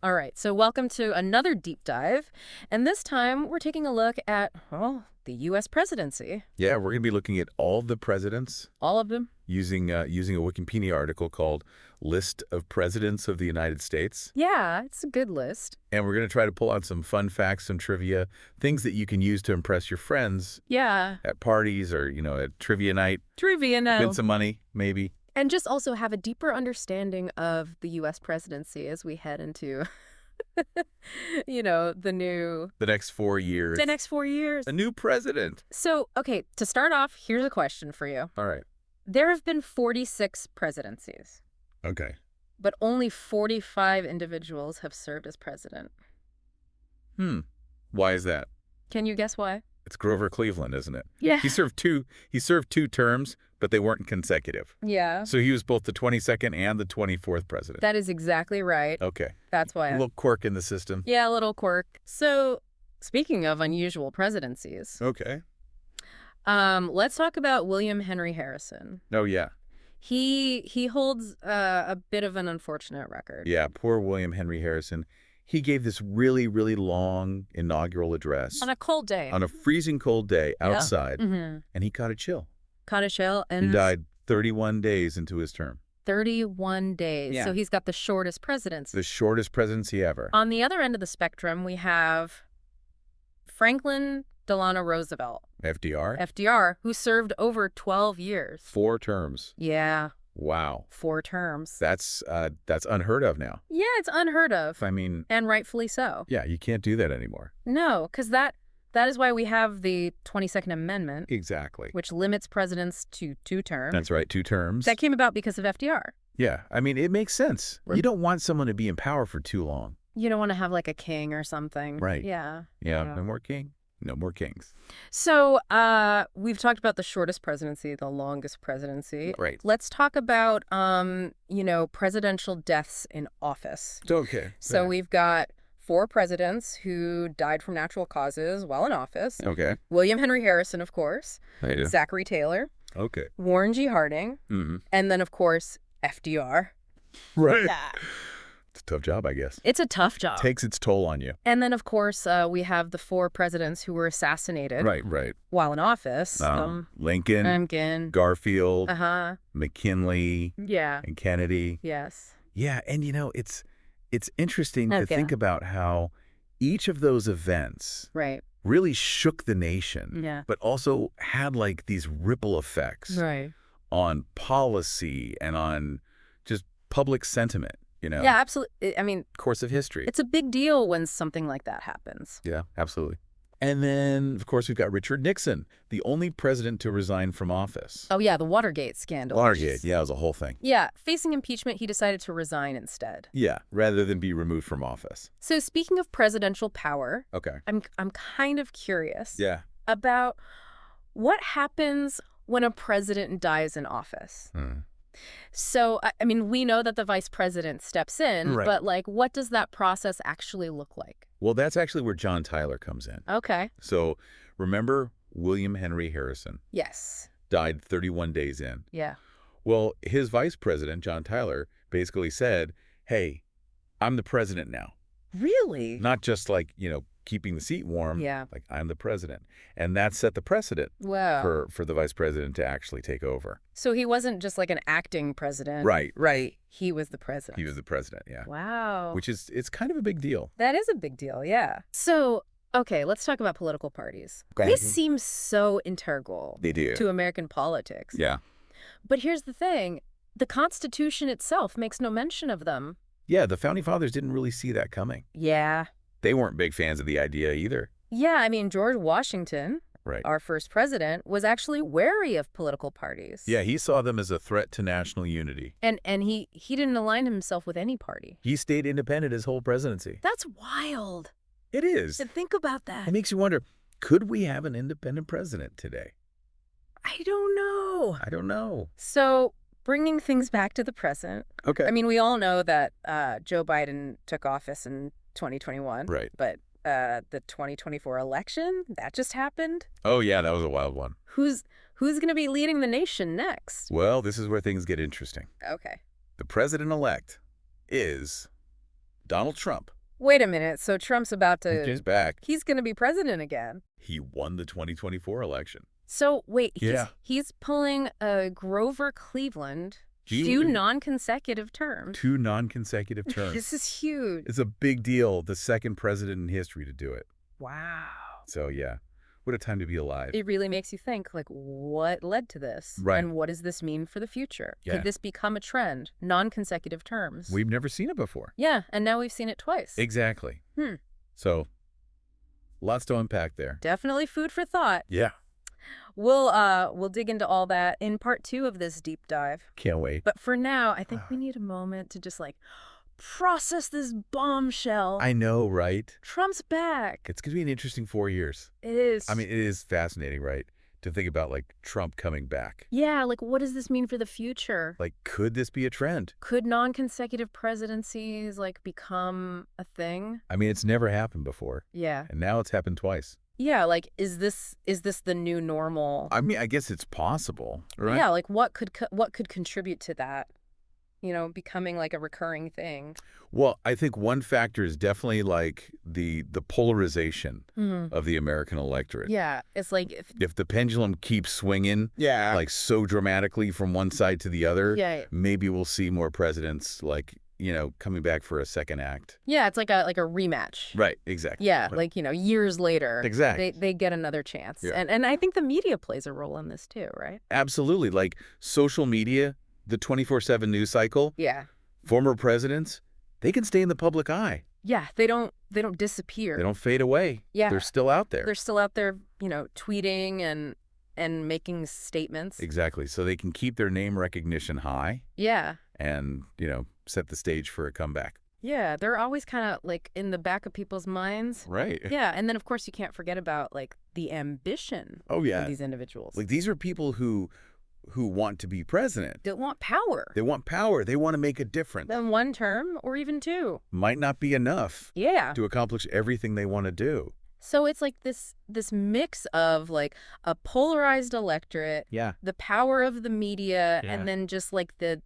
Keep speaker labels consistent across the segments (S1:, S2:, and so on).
S1: All right, so welcome to another deep dive. And this time we're taking a look at, well, the U.S. presidency.
S2: Yeah, we're going to be looking at all the presidents
S1: All of them?
S2: using a Wikipedia article called List of Presidents of the United States.
S1: Yeah, it's a good list.
S2: And we're going to try to pull out some fun facts, some trivia, things that you can use to impress your friends
S1: Yeah.
S2: at parties or, at trivia night.
S1: Trivia now.
S2: Win some money, maybe.
S1: And just also have a deeper understanding of the U.S. presidency as we head into, the
S2: next 4 years.
S1: The next 4 years.
S2: A new president.
S1: So, okay, to start off, here's a question for you.
S2: All right.
S1: There have been 46 presidencies.
S2: Okay.
S1: But only 45 individuals have served as president.
S2: Why is that?
S1: Can you guess why?
S2: It's Grover Cleveland, isn't it?
S1: Yeah.
S2: He served two terms, but they weren't consecutive.
S1: Yeah.
S2: So he was both the 22nd and the 24th president.
S1: That is exactly right.
S2: Okay.
S1: That's why.
S2: A little quirk in the system.
S1: Yeah, a little quirk. So, speaking of unusual presidencies,
S2: Okay.
S1: let's talk about William Henry Harrison.
S2: Oh, yeah.
S1: He holds a bit of an unfortunate record.
S2: Yeah, poor William Henry Harrison. He gave this really, really long inaugural address.
S1: On a cold day.
S2: On a freezing cold day outside.
S1: Mm-hmm.
S2: And he caught a chill.
S1: Caught a chill and
S2: He died 31 days into his term.
S1: 31 days.
S2: Yeah.
S1: So he's got the shortest presidency.
S2: The shortest presidency ever.
S1: On the other end of the spectrum, we have Franklin Delano Roosevelt.
S2: FDR.
S1: Who served over 12 years.
S2: 4 terms.
S1: Yeah.
S2: Wow.
S1: 4 terms.
S2: That's unheard of now.
S1: Yeah, it's unheard of.
S2: I mean...
S1: And rightfully so.
S2: Yeah, you can't do that anymore.
S1: No, because that is why we have the 22nd Amendment.
S2: Exactly.
S1: Which limits presidents to 2 terms.
S2: That's right, 2 terms.
S1: That came about because of FDR.
S2: Yeah, I mean, it makes sense. You don't want someone to be in power for too long.
S1: You don't want to have like a king or something.
S2: Right.
S1: Yeah.
S2: Yeah, no more king. No more kings.
S1: So we've talked about the shortest presidency, the longest presidency.
S2: Right.
S1: Let's talk about, presidential deaths in office.
S2: Okay.
S1: So we've got 4 presidents who died from natural causes while in office.
S2: Okay.
S1: William Henry Harrison, of course.
S2: Yeah.
S1: Zachary Taylor.
S2: Okay.
S1: Warren G. Harding.
S2: Mm-hmm.
S1: And then, of course, FDR.
S2: Right.
S1: Yeah.
S2: It's a tough job, I guess.
S1: It's a tough job.
S2: Takes its toll on you.
S1: And then, of course, we have the 4 presidents who were assassinated.
S2: Right.
S1: While in office.
S2: Lincoln. Garfield.
S1: Uh-huh.
S2: McKinley.
S1: Yeah.
S2: And Kennedy.
S1: Yes.
S2: Yeah, and it's interesting to think about how each of those events really shook the nation, but also had like these ripple effects on policy and on just public sentiment,
S1: Yeah, absolutely. I mean,
S2: course of history.
S1: It's a big deal when something like that happens.
S2: Yeah, absolutely. And then, of course, we've got Richard Nixon, the only president to resign from office.
S1: Oh, yeah, the Watergate scandal.
S2: Watergate, yeah, it was a whole thing.
S1: Yeah, facing impeachment, he decided to resign instead.
S2: Yeah, rather than be removed from office.
S1: So speaking of presidential power,
S2: okay,
S1: I'm kind of curious
S2: about
S1: what happens when a president dies in office. So, I mean, we know that the vice president steps in, but, what does that process actually look like?
S2: Well, that's actually where John Tyler comes in.
S1: Okay.
S2: So, remember William Henry Harrison?
S1: Yes.
S2: Died 31 days in.
S1: Yeah.
S2: Well, his vice president, John Tyler, basically said, hey, I'm the president now.
S1: Really?
S2: Not just keeping the seat warm.
S1: Yeah.
S2: I'm the president. And that set the precedent for the vice president to actually take over.
S1: So he wasn't just like an acting president.
S2: Right.
S1: He was the president.
S2: He was the president, yeah.
S1: Wow.
S2: It's kind of a big deal.
S1: That is a big deal, yeah. So, okay, let's talk about political parties. They seem so integral to American politics.
S2: Yeah.
S1: But here's the thing. The Constitution itself makes no mention of them.
S2: Yeah, the Founding Fathers didn't really see that coming.
S1: Yeah.
S2: They weren't big fans of the idea either.
S1: Yeah, I mean, George Washington, our first president, was actually wary of political parties.
S2: Yeah, he saw them as a threat to national unity.
S1: And he didn't align himself with any party.
S2: He stayed independent his whole presidency.
S1: That's wild.
S2: It is.
S1: To think about that.
S2: It makes you wonder, could we have an independent president today?
S1: I don't know. So, bringing things back to the present.
S2: Okay.
S1: I mean, we all know that Joe Biden took office in 2021.
S2: Right.
S1: But the 2024 election, that just happened.
S2: Oh, yeah, that was a wild one.
S1: Who's going to be leading the nation next?
S2: Well, this is where things get interesting.
S1: Okay.
S2: The president-elect is Donald Trump.
S1: Wait a minute. So Trump's about to...
S2: He's back.
S1: He's going to be president again.
S2: He won the 2024 election.
S1: So, wait, he's pulling Grover Cleveland, 2 non-consecutive terms.
S2: 2 non-consecutive terms.
S1: This is huge.
S2: It's a big deal. The second president in history to do it.
S1: Wow.
S2: So, yeah. What a time to be alive.
S1: It really makes you think, like, what led to this?
S2: Right.
S1: And what does this mean for the future?
S2: Yeah.
S1: Could this become a trend? Non-consecutive terms.
S2: We've never seen it before.
S1: Yeah, and now we've seen it twice.
S2: Exactly. So, lots to unpack there.
S1: Definitely food for thought.
S2: Yeah.
S1: We'll dig into all that in part 2 of this deep dive.
S2: Can't wait.
S1: But for now, I think we need a moment to just, like, process this bombshell.
S2: I know, right?
S1: Trump's back.
S2: It's going to be an interesting 4 years.
S1: It is.
S2: I mean, it is fascinating, right? To think about, like, Trump coming back.
S1: Yeah, like, what does this mean for the future?
S2: Like, could this be a trend?
S1: Could non-consecutive presidencies, like, become a thing?
S2: I mean, it's never happened before.
S1: Yeah.
S2: And now it's happened twice.
S1: Yeah, like, is this the new normal?
S2: I mean, I guess it's possible, right?
S1: Yeah, like, what could contribute to that? You know, becoming like a recurring thing.
S2: Well, I think one factor is definitely like the polarization of the American electorate.
S1: Yeah, it's like
S2: if the pendulum keeps swinging, like so dramatically from one side to the other, maybe we'll see more presidents like, you know, coming back for a second act.
S1: Yeah, it's like a rematch.
S2: Right, exactly.
S1: Yeah, like, you know, years later,
S2: exactly,
S1: they get another chance.
S2: Yeah.
S1: And I think the media plays a role in this too, right?
S2: Absolutely, like social media. The 24/7 news cycle.
S1: Yeah.
S2: Former presidents, they can stay in the public eye.
S1: Yeah, they don't disappear.
S2: They don't fade away.
S1: Yeah.
S2: They're still out there.
S1: They're still out there, you know, tweeting and making statements.
S2: Exactly. So they can keep their name recognition high.
S1: Yeah.
S2: And, you know, set the stage for a comeback.
S1: Yeah, they're always kind of like in the back of people's minds.
S2: Right.
S1: Yeah, and then of course you can't forget about like the ambition of these individuals.
S2: Like these are people who want to be president.
S1: They want power.
S2: They want power. They want to make a difference.
S1: Then 1 term or even 2.
S2: Might not be enough.
S1: Yeah.
S2: To accomplish everything they want to do.
S1: So it's like this mix of like a polarized electorate, the power of the media, and then just like the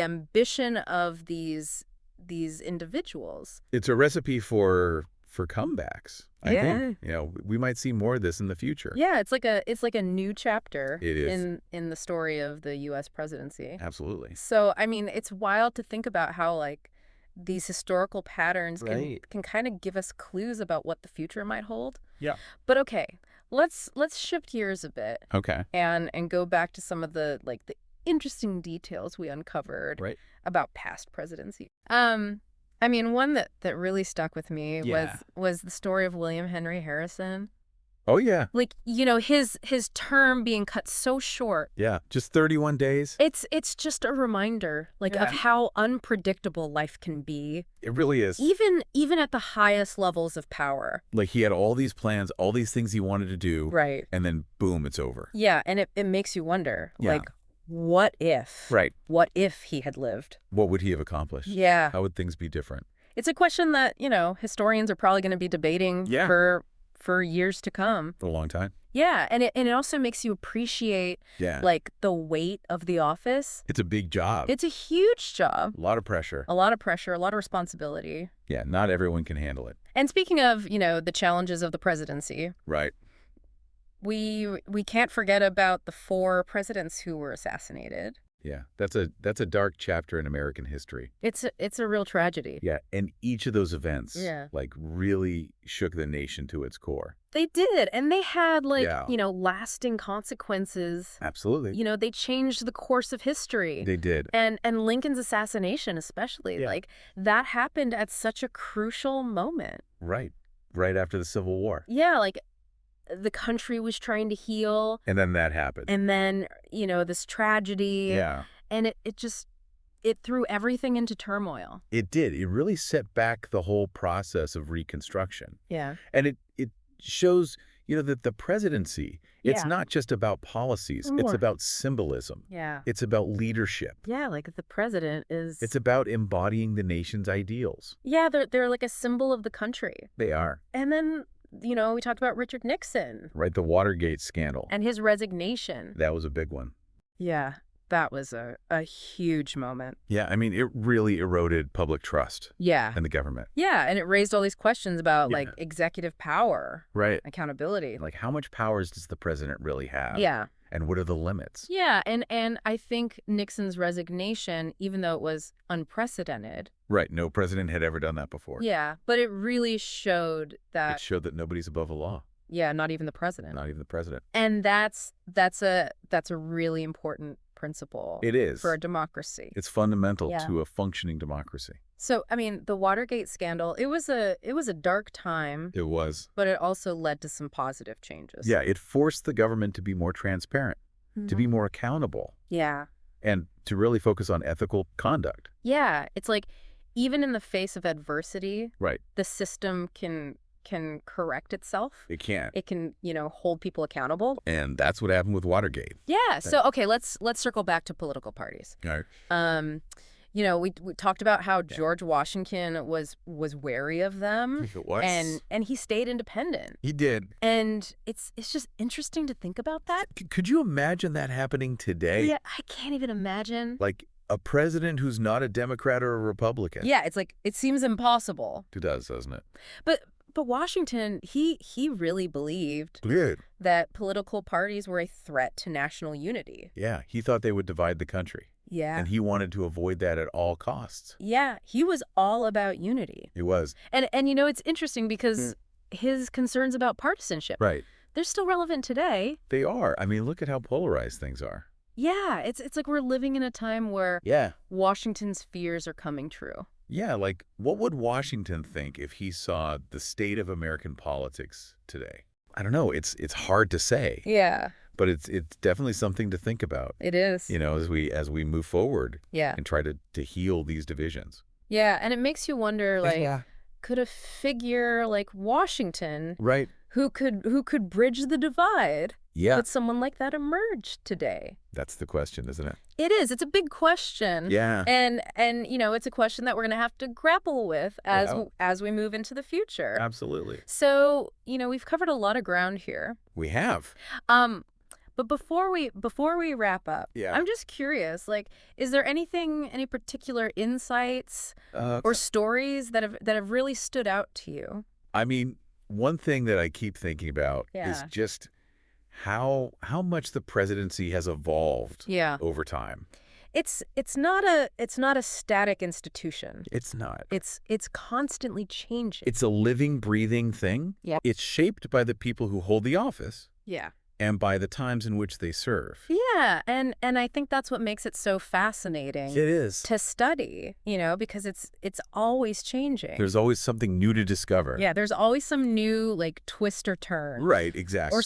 S1: ambition of these individuals.
S2: It's a recipe for comebacks. I think, you know, we might see more of this in the future.
S1: Yeah, it's like a new chapter
S2: it is.
S1: in the story of the U.S. presidency.
S2: Absolutely.
S1: So, I mean, it's wild to think about how like these historical patterns can kind of give us clues about what the future might hold.
S2: Yeah.
S1: But okay, let's shift gears a bit.
S2: Okay.
S1: And go back to some of the like the interesting details we uncovered about past presidency. I mean, one that really stuck with me was the story of William Henry Harrison.
S2: Oh, yeah.
S1: Like, you know, his term being cut so short.
S2: Yeah, just 31 days.
S1: It's just a reminder, like, of how unpredictable life can be.
S2: It really is.
S1: Even at the highest levels of power.
S2: Like, he had all these plans, all these things he wanted to do.
S1: Right.
S2: And then, boom, it's over.
S1: Yeah, and it makes you wonder, like, what if?
S2: Right.
S1: What if he had lived?
S2: What would he have accomplished?
S1: Yeah.
S2: How would things be different?
S1: It's a question that, you know, historians are probably going to be debating for years to come.
S2: For a long time.
S1: Yeah, and it also makes you appreciate like the weight of the office.
S2: It's a big job.
S1: It's a huge job.
S2: A lot of pressure.
S1: A lot of pressure, a lot of responsibility.
S2: Yeah, not everyone can handle it.
S1: And speaking of, you know, the challenges of the presidency.
S2: Right.
S1: We can't forget about the 4 presidents who were assassinated.
S2: Yeah, that's a dark chapter in American history.
S1: It's a real tragedy.
S2: Yeah, and each of those events like really shook the nation to its core.
S1: They did, and they had like, you know, lasting consequences.
S2: Absolutely.
S1: You know, they changed the course of history.
S2: They did.
S1: And Lincoln's assassination especially, like that happened at such a crucial moment.
S2: Right. Right after the Civil War.
S1: Yeah, like the country was trying to heal.
S2: And then that happened.
S1: And then, you know, this tragedy.
S2: Yeah.
S1: And it threw everything into turmoil.
S2: It did. It really set back the whole process of Reconstruction.
S1: Yeah.
S2: And it shows, you know, that the presidency, it's not just about policies. It's about symbolism.
S1: Yeah.
S2: It's about leadership.
S1: Yeah, like the president is...
S2: It's about embodying the nation's ideals.
S1: Yeah, they're like a symbol of the country.
S2: They are.
S1: And then, you know, we talked about Richard Nixon.
S2: Right, the Watergate scandal.
S1: And his resignation.
S2: That was a big one.
S1: Yeah. That was a huge moment.
S2: Yeah, I mean, it really eroded public trust.
S1: Yeah.
S2: In the government.
S1: Yeah, and it raised all these questions about, like, executive power.
S2: Right.
S1: Accountability.
S2: Like, how much powers does the president really have?
S1: Yeah.
S2: And what are the limits?
S1: Yeah, and I think Nixon's resignation, even though it was unprecedented.
S2: Right, no president had ever done that before.
S1: Yeah, but it really showed that...
S2: It showed that nobody's above the law.
S1: Yeah, not even the president.
S2: Not even the president.
S1: And that's a really important principle.
S2: It is.
S1: For a democracy.
S2: It's fundamental to a functioning democracy.
S1: So, I mean, the Watergate scandal, it was a dark time.
S2: It was.
S1: But it also led to some positive changes.
S2: Yeah, it forced the government to be more transparent, to be more accountable.
S1: Yeah.
S2: And to really focus on ethical conduct.
S1: Yeah, it's like even in the face of adversity,
S2: right,
S1: the system can correct itself.
S2: It can.
S1: It can, hold people accountable.
S2: And that's what happened with Watergate.
S1: Yeah. So, okay, let's circle back to political parties.
S2: All right.
S1: We talked about how George Washington was wary of them.
S2: It was.
S1: And he stayed independent.
S2: He did.
S1: And it's just interesting to think about that.
S2: Could you imagine that happening today?
S1: Yeah, I can't even imagine.
S2: Like a president who's not a Democrat or a Republican.
S1: Yeah, it's like it seems impossible.
S2: It does, doesn't it?
S1: But Washington, he really believed that political parties were a threat to national unity.
S2: Yeah, he thought they would divide the country.
S1: Yeah.
S2: And he wanted to avoid that at all costs.
S1: Yeah, he was all about unity.
S2: He was.
S1: And it's interesting because his concerns about partisanship, they're still relevant today.
S2: They are. I mean, look at how polarized things are.
S1: Yeah, it's like we're living in a time where Washington's fears are coming true.
S2: Yeah, like what would Washington think if he saw the state of American politics today? I don't know. It's hard to say.
S1: Yeah.
S2: But it's definitely something to think about.
S1: It is.
S2: As we move forward.
S1: Yeah.
S2: And try to heal these divisions.
S1: Yeah, and it makes you wonder, like, could a figure like Washington, who could bridge the divide, could someone like that emerge today?
S2: That's the question, isn't it?
S1: It is. It's a big question.
S2: Yeah.
S1: And it's a question that we're going to have to grapple with as we move into the future.
S2: Absolutely.
S1: So, we've covered a lot of ground here.
S2: We have.
S1: But before we wrap up, I'm just curious, like, is there any particular insights or stories that have really stood out to you? I
S2: mean, one thing that I keep thinking about is just how much the presidency has evolved over time.
S1: It's not a static institution.
S2: It's not.
S1: It's constantly changing.
S2: It's a living, breathing thing.
S1: Yeah.
S2: It's shaped by the people who hold the office.
S1: Yeah.
S2: And by the times in which they serve.
S1: Yeah, and I think that's what makes it so fascinating.
S2: It is.
S1: To study, because it's always changing.
S2: There's always something new to discover.
S1: Yeah, there's always some new, like, twist or turn.
S2: Right, exactly.
S1: Or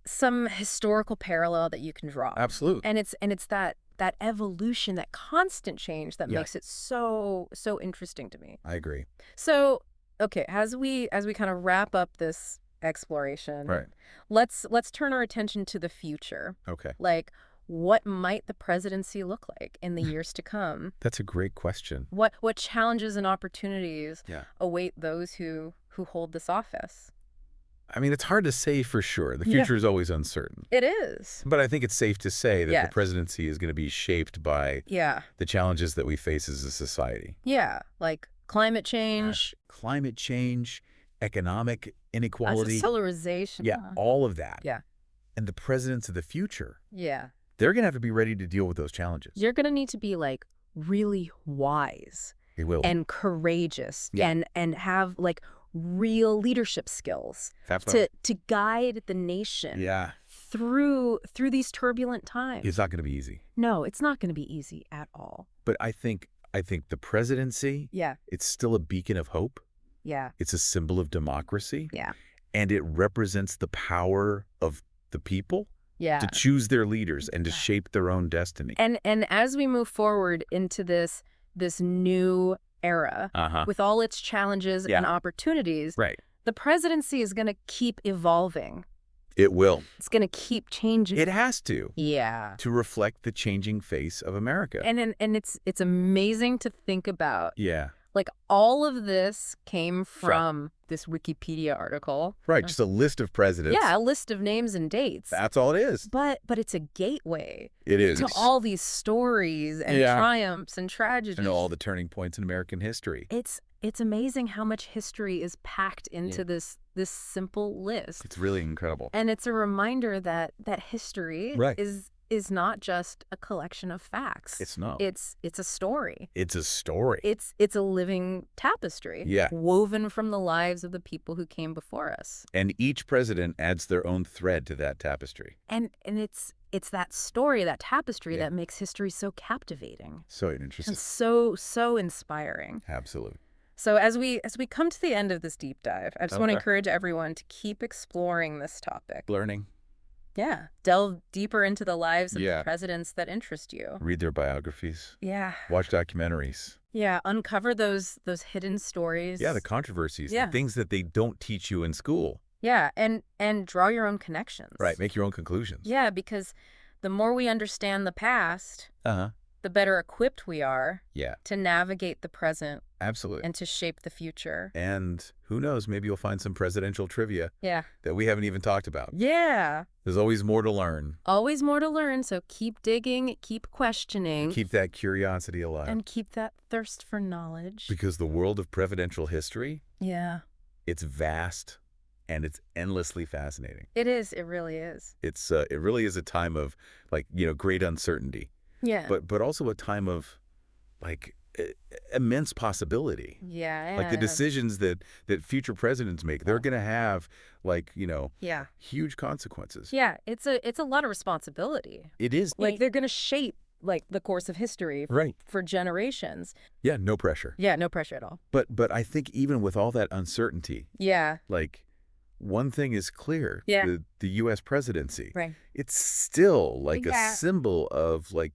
S1: some historical parallel that you can draw.
S2: Absolutely.
S1: And it's that evolution, that constant change that makes it so interesting to me.
S2: I agree.
S1: So, okay, as we kind of wrap up this exploration.
S2: Right.
S1: Let's turn our attention to the future.
S2: Okay.
S1: Like, what might the presidency look like in the years to come?
S2: That's a great question.
S1: What challenges and opportunities await those who hold this office?
S2: I mean, it's hard to say for sure. The future is always uncertain.
S1: It is.
S2: But I think it's safe to say that the presidency is going to be shaped by the challenges that we face as a society.
S1: Yeah, like climate change.
S2: Economic inequality.
S1: Solarization.
S2: Yeah, all of that.
S1: Yeah.
S2: And the presidents of the future.
S1: Yeah.
S2: They're going to have to be ready to deal with those challenges.
S1: You're going to need to be, like, really wise.
S2: They will.
S1: And courageous. Yeah. And have, like, real leadership skills to guide the nation through these turbulent times.
S2: It's not going to be easy.
S1: No, it's not going to be easy at all.
S2: But I think the presidency, it's still a beacon of hope.
S1: Yeah.
S2: It's a symbol of democracy.
S1: Yeah.
S2: And it represents the power of the people to choose their leaders and to shape their own destiny.
S1: And as we move forward into this new era with all its challenges and opportunities, the presidency is going to keep evolving.
S2: It will.
S1: It's going to keep changing.
S2: It has to.
S1: Yeah.
S2: To reflect the changing face of America.
S1: And it's amazing to think about.
S2: Yeah.
S1: Like, all of this came from this Wikipedia article.
S2: Right, just a list of presidents.
S1: Yeah, a list of names and dates.
S2: That's all it is.
S1: But it's a gateway.
S2: It is.
S1: To all these stories and triumphs and tragedies.
S2: And all the turning points in American history.
S1: It's amazing how much history is packed into this simple list.
S2: It's really incredible.
S1: And it's a reminder that history is not just a collection of facts.
S2: It's not.
S1: It's a story.
S2: It's a story.
S1: It's a living tapestry.
S2: Yeah.
S1: Woven from the lives of the people who came before us.
S2: And each president adds their own thread to that tapestry.
S1: And it's that story, that tapestry that makes history so captivating.
S2: So interesting.
S1: And so inspiring.
S2: Absolutely.
S1: So as we come to the end of this deep dive, I just want to encourage everyone to keep exploring this topic.
S2: Learning.
S1: Yeah. Delve deeper into the lives of the presidents that interest you.
S2: Read their biographies.
S1: Yeah.
S2: Watch documentaries.
S1: Yeah. Uncover those hidden stories.
S2: Yeah, the controversies. The things that they don't teach you in school.
S1: Yeah. And draw your own connections.
S2: Right. Make your own conclusions.
S1: Yeah, because the more we understand the past, the better equipped we are to navigate the present.
S2: Absolutely.
S1: And to shape the future.
S2: And who knows, maybe you'll find some presidential trivia that we haven't even talked about.
S1: Yeah.
S2: There's always more to learn.
S1: Always more to learn, so keep digging, keep questioning.
S2: Keep that curiosity alive.
S1: And keep that thirst for knowledge.
S2: Because the world of presidential history, it's vast and it's endlessly fascinating.
S1: It is. It really is.
S2: It really is a time of, like, great uncertainty.
S1: Yeah.
S2: But also a time of, like, immense possibility.
S1: Yeah.
S2: Like the decisions that future presidents make, they're going to have, like, huge consequences.
S1: Yeah. It's a lot of responsibility.
S2: It is.
S1: Like, they're going to shape, like, the course of history for generations.
S2: Yeah. No pressure.
S1: Yeah. No pressure at all.
S2: But I think even with all that uncertainty. Like, one thing is clear. The U.S. presidency.
S1: Right.
S2: It's still like a symbol of, like,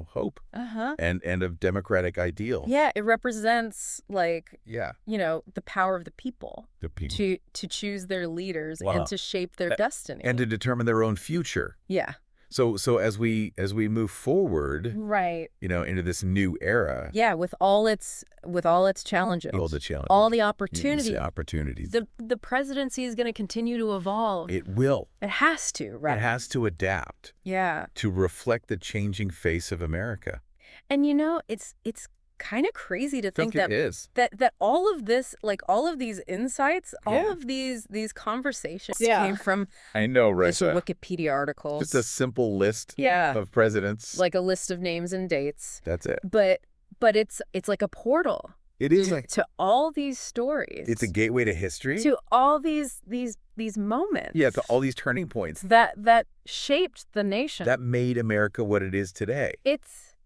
S2: hope and of democratic ideal.
S1: Yeah, it represents, like,
S2: the
S1: power of the people. To choose their leaders and to shape their destiny.
S2: And to determine their own future.
S1: Yeah.
S2: So as we move forward, into this new era.
S1: Yeah, with all its challenges.
S2: All the challenges.
S1: All the opportunities.
S2: The opportunities.
S1: The presidency is going to continue to evolve.
S2: It will.
S1: It has to, right?
S2: It has to adapt.
S1: Yeah.
S2: To reflect the changing face of America.
S1: And it's kind of crazy to think that
S2: it is.
S1: that all of this, like, all of these insights, all of these conversations came from
S2: I know, right?
S1: This Wikipedia article.
S2: Just a simple list of presidents.
S1: Like a list of names and dates.
S2: That's it.
S1: But it's like a portal.
S2: It is
S1: to all these stories.
S2: It's a gateway to history.
S1: To all these moments.
S2: Yeah, to all these turning points.
S1: That shaped the nation.
S2: That made America what it is today.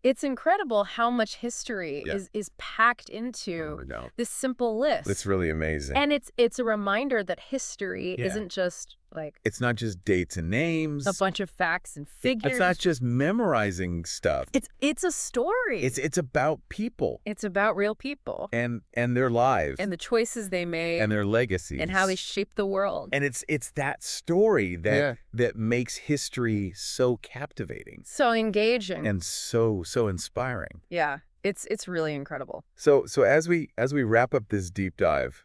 S1: It's incredible how much history is packed into this simple list.
S2: It's really amazing.
S1: And it's a reminder that history isn't just, like...
S2: It's not just dates and names.
S1: A bunch of facts and figures.
S2: It's not just memorizing stuff.
S1: It's a story.
S2: It's about people.
S1: It's about real people.
S2: And their lives.
S1: And the choices they made.
S2: And their legacies.
S1: And how they shaped the world.
S2: And it's that story that makes history so captivating.
S1: So engaging.
S2: And so inspiring.
S1: Yeah. It's really incredible.
S2: So as we wrap up this deep dive,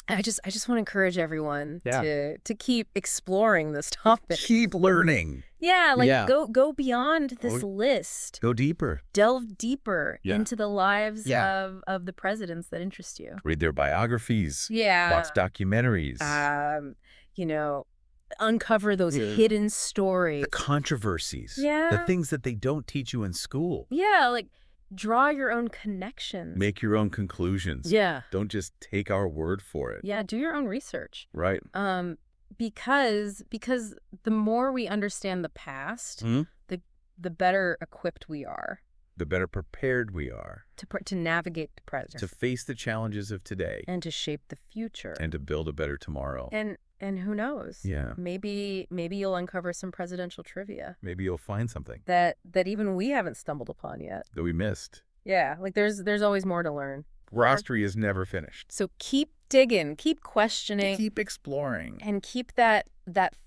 S1: I just want to encourage everyone to keep exploring this topic.
S2: Keep learning.
S1: Yeah, like go beyond this list.
S2: Go deeper.
S1: Delve deeper into the lives of the presidents that interest you.
S2: Read their biographies.
S1: Yeah.
S2: Watch documentaries.
S1: Uncover those hidden stories.
S2: The controversies.
S1: Yeah.
S2: The things that they don't teach you in school.
S1: Yeah, like draw your own connections.
S2: Make your own conclusions.
S1: Yeah.
S2: Don't just take our word for it.
S1: Yeah, do your own research.
S2: Right.
S1: Because the more we understand the past, the better equipped we are.
S2: The better prepared we are.
S1: To navigate the present.
S2: To face the challenges of today.
S1: And to shape the future.
S2: And to build a better tomorrow.
S1: And who knows?
S2: Yeah.
S1: Maybe you'll uncover some presidential trivia.
S2: Maybe you'll find something.
S1: That even we haven't stumbled upon yet.
S2: That we missed.
S1: Yeah, like there's always more to learn.
S2: History is never finished.
S1: So keep digging, keep questioning.
S2: Keep exploring.
S1: And keep that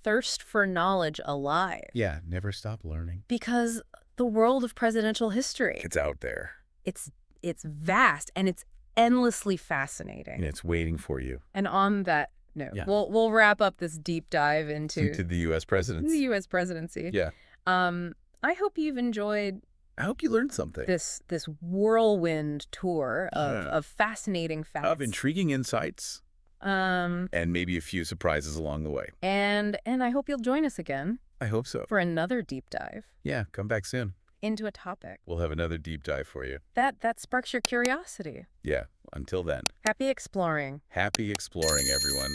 S1: thirst for knowledge alive.
S2: Yeah, never stop learning.
S1: Because the world of presidential history.
S2: It's out there.
S1: It's it's vast and it's endlessly fascinating.
S2: And it's waiting for you.
S1: And on that note, we'll wrap up this deep dive into
S2: the U.S. presidency.
S1: The U.S. presidency.
S2: Yeah.
S1: I hope you've enjoyed.
S2: I hope you learned something.
S1: This whirlwind tour of fascinating facts.
S2: Of intriguing insights. And maybe a few surprises along the way.
S1: And I hope you'll join us again.
S2: I hope so.
S1: For another deep dive.
S2: Yeah, come back soon.
S1: Into a topic.
S2: We'll have another deep dive for you.
S1: That sparks your curiosity.
S2: Yeah, until then.
S1: Happy exploring.
S2: Happy exploring, everyone.